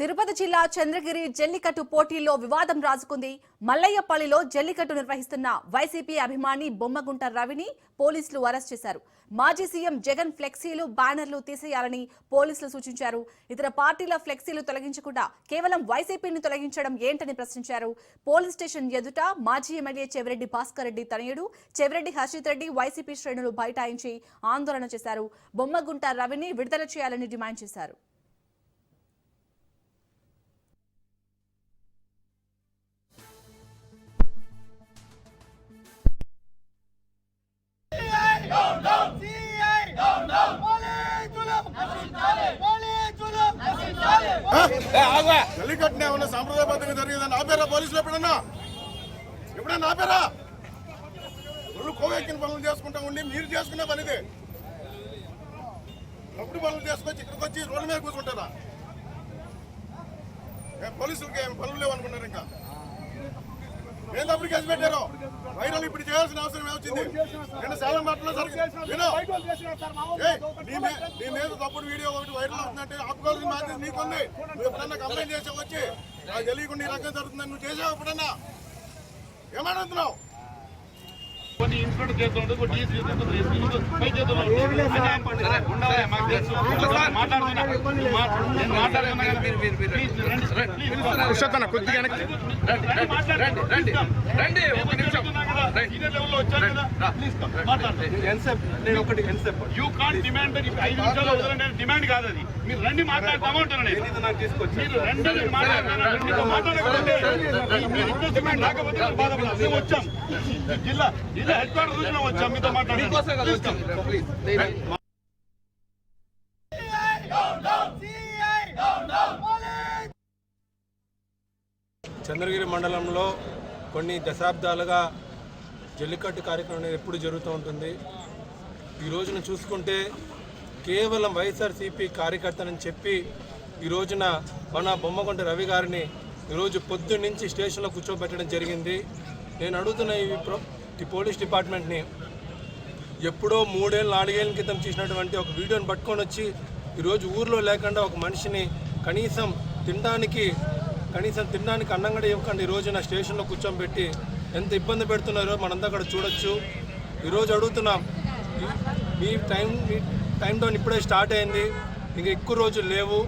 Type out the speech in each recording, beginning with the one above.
తిరుపతి జిల్లా చంద్రగిరి జల్లికట్టు పోటీల్లో వివాదం రాజుకుంది. మల్లయ్యపల్లిలో జల్లికట్టు నిర్వహిస్తున్న వైసీపీ అభిమాని బొమ్మగుంట రవిని పోలీసులు అరెస్ట్ చేశారు. మాజీ సీఎం జగన్ ఫ్లెక్సీలు, బ్యానర్లు తీసేయాలని పోలీసులు సూచించారు. ఇతర పార్టీల ఫ్లెక్సీలు తొలగించకుండా కేవలం వైసీపీని తొలగించడం ఏంటని ప్రశ్నించారు. పోలీస్ స్టేషన్ ఎదుట మాజీ ఎమ్మెల్యే చెవిరెడ్డి భాస్కర్ రెడ్డి తనయుడు చెవిరెడ్డి హర్షిత్ రెడ్డి వైసీపీ శ్రేణులు బైఠాయించి ఆందోళన చేశారు. బొమ్మగుంట రవిని విడుదల చేయాలని డిమాండ్ చేశారు. జల్లికట్టునే ఉన్న సాంప్రదాయబద్ధంగా జరిగేదని ఆపేరా పోలీసులు? ఎప్పుడన్నా ఆపేరా? ఒళ్ళు కోవెక్కిన పనులు చేసుకుంటా ఉండి మీరు చేసుకునే పనిదే. తప్పుడు పనులు చేసుకొచ్చి ఇక్కడికి వచ్చి రోడ్ల మీద కూర్చుంటారా? పోలీసులకి ఏం పనులు లేవు అనుకున్నారు? ఇంకా ఏం తప్పుడు కేసు పెట్టారు? వైరల్ ఇప్పుడు చేయాల్సిన అవసరం ఏమొచ్చింది? నేను చాలా మాటలు నీ మీద తప్పుడు వీడియో ఒకటి వైరల్ అవుతుందంటే ఆపుకోవాల్సిన బాధ్యత నీకుంది. నువ్వు ఎప్పుడన్నా కంప్లైంట్ చేసావు వచ్చి నాకు తెలియకుండా ఈ రకం జరుగుతుందని నువ్వు చేసావు ఎప్పుడన్నా? ఏమాడుతున్నావు? కొన్ని ఇన్స్పెక్టర్ చేస్తూ ఉంటుంది, కొన్ని డీసీ చేస్తూ పై చేస్తూ యూ కాంట్ డిమాండ్. 5 నిమిషాలు వదలండి డిమాండ్ కాదు అది. మీరు రండి మాట్లాడతామా అంటున్నాను. మీరు రండి మాట్లాడకపోతే లేకపోతే బాధపడాలి. మేము వచ్చాం జిల్లా హెడ్ క్వార్టర్ రోజున వచ్చాం మీతో మాట్లాడాలి. చంద్రగిరి మండలంలో కొన్ని దశాబ్దాలుగా జల్లికట్టు కార్యక్రమం ఎప్పుడు జరుగుతూ ఉంటుంది. ఈ రోజున చూసుకుంటే కేవలం వైఎస్ఆర్సీపీ కార్యకర్తనని చెప్పి ఈ రోజున మన బొమ్మగుంట రవి గారిని ఈరోజు పొద్దున్న నుంచి స్టేషన్లో కూర్చోబెట్టడం జరిగింది. నేను అడుగుతున్న ఈ పోలీస్ డిపార్ట్మెంట్ని, ఎప్పుడో 3 ఏళ్ళు 4 ఏళ్ళ క్రితం చేసినటువంటి ఒక వీడియోని పట్టుకొని వచ్చి ఈరోజు ఊర్లో లేకుండా ఒక మనిషిని కనీసం తినడానికి అన్నం కూడా ఇవ్వకుండా ఈరోజు నా స్టేషన్లో కూర్చోబెట్టి ఎంత ఇబ్బంది పెడుతున్నారో మనంతా కూడా చూడొచ్చు. ఈరోజు అడుగుతున్నాం, మీ టైంలో ఇప్పుడే స్టార్ట్ అయింది, ఇంకా ఎక్కువ రోజులు లేవు.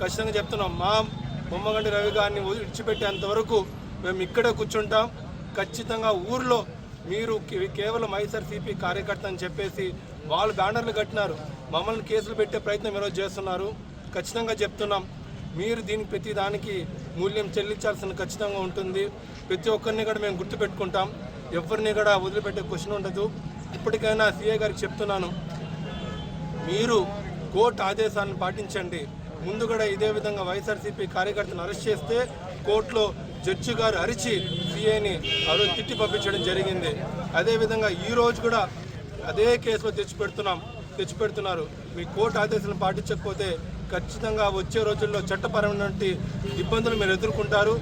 ఖచ్చితంగా చెప్తున్నాం, మా బొమ్మగంటి రవి గారిని విడిచిపెట్టేంతవరకు మేము ఇక్కడే కూర్చుంటాం. ఖచ్చితంగా ఊర్లో మీరు కేవలం వైఎస్ఆర్సీపీ కార్యకర్త అని చెప్పేసి వాళ్ళు బ్యానర్లు కట్టినారు, మమ్మల్ని కేసులు పెట్టే ప్రయత్నం ఈరోజు చేస్తున్నారు. ఖచ్చితంగా చెప్తున్నాం, మీరు దీనికి ప్రతి దానికి మూల్యం చెల్లించాల్సిన ఖచ్చితంగా ఉంటుంది. ప్రతి ఒక్కరిని కూడా మేము గుర్తుపెట్టుకుంటాం, ఎవరిని కూడా వదిలిపెట్టే క్వశ్చన్ ఉండదు. ఇప్పటికైనా సీఏ గారికి చెప్తున్నాను, మీరు కోర్టు ఆదేశాలను పాటించండి. ముందు కూడా ఇదే విధంగా వైఎస్ఆర్సీపీ కార్యకర్తను అరెస్ట్ చేస్తే కోర్టులో జడ్జి గారు అరిచి సీఏని ఆ రోజు తిట్టి పంపించడం జరిగింది. అదేవిధంగా ఈరోజు కూడా అదే కేసులో తెచ్చిపెడుతున్నారు. మీ కోర్టు ఆదేశాలను పాటించకపోతే ఖచ్చితంగా వచ్చే రోజుల్లో చట్టపరమైన ఇబ్బందులు మీరు ఎదుర్కొంటారు.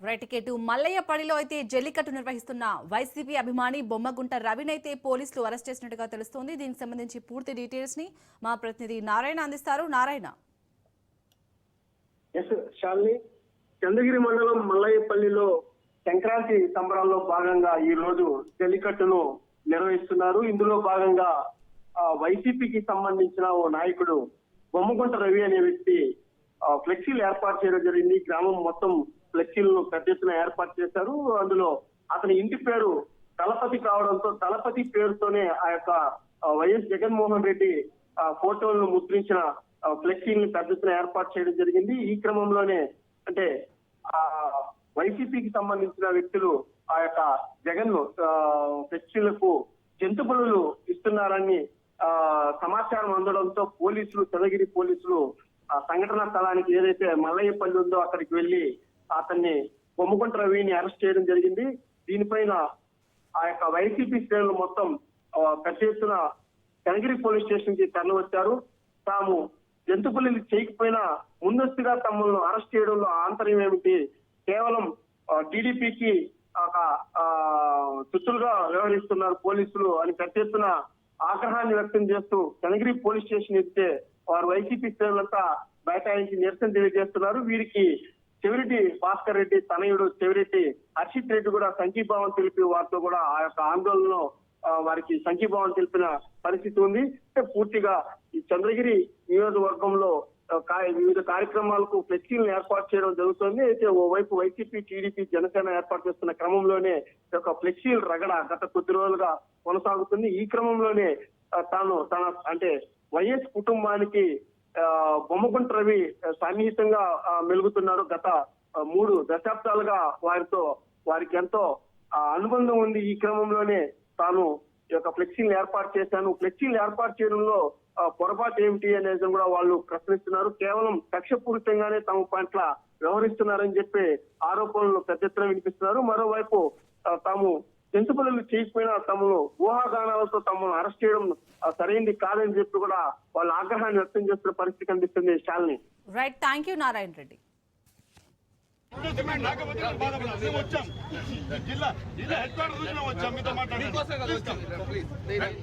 రైట్, మల్లయ్యపల్లిలో అయితే జల్లికట్టు నిర్వహిస్తున్న వైసీపీ అభిమాని బొమ్మగుంట రవినైతే పోలీసులు అరెస్ట్ చేసినట్టుగా తెలుస్తోంది. దీనికి సంబంధించి పూర్తి డీటెయిల్స్ ని మా ప్రతినిధి నారాయణ అందిస్తారు. నారాయణ. చంద్రగిరి మండలం మల్లయ్యపల్లిలో సంక్రాంతి సంబరాల్లో భాగంగా ఈ రోజు జల్లికట్టును నిర్వహిస్తున్నారు. ఇందులో భాగంగా వైసీపీకి సంబంధించిన ఓ నాయకుడు బొమ్మగుంట రవి అనే వ్యక్తి ఫ్లెక్సీలు ఏర్పాటు చేయడం జరిగింది. గ్రామం మొత్తం ఫ్లెక్సీలను పెద్ద ఎత్తున ఏర్పాటు చేశారు. అందులో అతని ఇంటి పేరు దళపతి కావడంతో దళపతి పేరుతోనే ఆ యొక్క వైఎస్ జగన్మోహన్ రెడ్డి ఫోటోలను ముద్రించిన ఫ్లెక్సీలను పెద్ద ఎత్తున ఏర్పాటు చేయడం జరిగింది. ఈ క్రమంలోనే అంటే వైసీపీకి సంబంధించిన వ్యక్తులు ఆ యొక్క జగన్ ఫ్లెక్సీలకు జంతు బలులు ఇస్తున్నారని సమాచారం అందడంతో చంద్రగిరి పోలీసులు సంఘటనా స్థలానికి ఏదైతే మల్లయ్యపల్లి ఉందో అక్కడికి వెళ్లి అతన్ని బొమ్మగుంట రవిని అరెస్ట్ చేయడం జరిగింది. దీనిపైన ఆ యొక్క వైసీపీ శ్రేణులు మొత్తం పెద్ద ఎత్తున చంద్రగిరి పోలీస్ స్టేషన్ కి తరలి వచ్చారు. తాము జంతు బలులు చేయకపోయినా ముందస్తుగా తమను అరెస్ట్ చేయడంలో ఆంతర్యం ఏమిటి, కేవలం టీడీపీకి ఒక చుట్టులుగా వ్యవహరిస్తున్నారు పోలీసులు అని పెద్ద ఎత్తున ఆగ్రహాన్ని వ్యక్తం చేస్తూ చంద్రగిరి పోలీస్ స్టేషన్ ఎత్తే వారు వైసీపీ శ్రేణులంతా బైఠాయించి నిరసన తెలియజేస్తున్నారు. వీరికి చెవిరెడ్డి భాస్కర్ రెడ్డి తనయుడు చెవిరెడ్డి హర్షిత్ రెడ్డి కూడా సంఘీభావం తెలిపి వారితో కూడా ఆ యొక్క ఆందోళనలో వారికి సంఘీభావం తెలిపిన పరిస్థితి ఉంది. పూర్తిగా ఈ చంద్రగిరి నియోజకవర్గంలో వివిధ కార్యక్రమాలకు ఫ్లెక్సీలను ఏర్పాటు చేయడం జరుగుతుంది. అయితే ఓవైపు వైసీపీ, టీడీపీ, జనసేన ఏర్పాటు చేస్తున్న క్రమంలోనే ఈ యొక్క ఫ్లెక్సీల రగడ గత కొద్ది రోజులుగా కొనసాగుతుంది. ఈ క్రమంలోనే తన అంటే వైఎస్ కుటుంబానికి బొమ్మగుంట రవి సన్నిహితంగా మెలుగుతున్నారు. గత 3 దశాబ్దాలుగా వారికి ఎంతో అనుబంధం ఉంది. ఈ క్రమంలోనే తాను ఈ యొక్క ఫ్లెక్సీలు ఏర్పాటు చేశాను. ఫ్లెక్సీలు ఏర్పాటు చేయడంలో పొరపాటు ఏమిటి అనేది కూడా వాళ్ళు ప్రశ్నిస్తున్నారు. కేవలం కక్షపూరితంగానే తమ పట్ల వ్యవహరిస్తున్నారని చెప్పి ఆరోపణలు పెద్ద ఎత్తున వినిపిస్తున్నారు. మరోవైపు తాము చెంచుపల్లి చేయకపోయినా తమను ఊహాగానాలతో తమను అరెస్ట్ చేయడం సరైనది కాదని చెప్పి కూడా వాళ్ళ ఆగ్రహాన్ని వ్యక్తం చేస్తున్న పరిస్థితి కనిపిస్తుంది. Shalini. Right, thank you Narayana Reddy. Demand లేకపోతే మేము బాధపడాలి. మేము వచ్చాం జిల్లా హెడ్ క్వార్టర్ నుంచి వచ్చాం మీతో మాట్లాడాలి.